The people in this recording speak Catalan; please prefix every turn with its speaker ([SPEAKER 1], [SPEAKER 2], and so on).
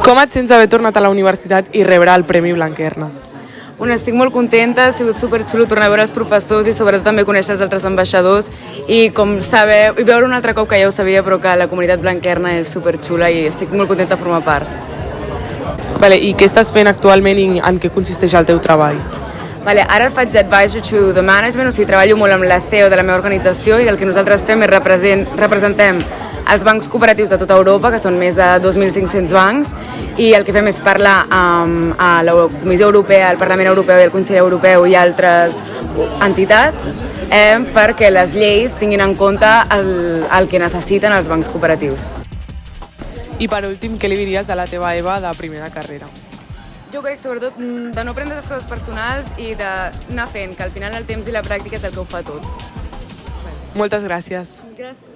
[SPEAKER 1] Com et sents haver tornat a la universitat i rebre el Premi Blanquerna?
[SPEAKER 2] Bueno, estic molt contenta, ha sigut superxulo tornar a veure els professors i sobretot també conèixer els altres ambaixadors i com saber, i veure un altre cop que ja ho sabia, però que la comunitat blanquerna és superxula i estic molt contenta de formar part.
[SPEAKER 1] Vale, i què estàs fent actualment i en què consisteix el teu treball?
[SPEAKER 2] Vale, ara faig d'advisor to the management, o sigui, treballo molt amb la CEO de la meva organització i el que nosaltres fem és representem els bancs cooperatius de tota Europa, que són més de 2.500 bancs, i el que fem és parlar amb la Comissió Europea, el Parlament Europeu i el Consell Europeu i altres entitats perquè les lleis tinguin en compte el que necessiten els bancs cooperatius.
[SPEAKER 1] I per últim, què li diries a la teva Eva de primer de carrera?
[SPEAKER 2] Jo crec sobretot de no prendre les coses personals i d'anar fent, que al final el temps i la pràctica és el que ho fa tot.
[SPEAKER 1] Moltes gràcies.
[SPEAKER 2] Gràcies.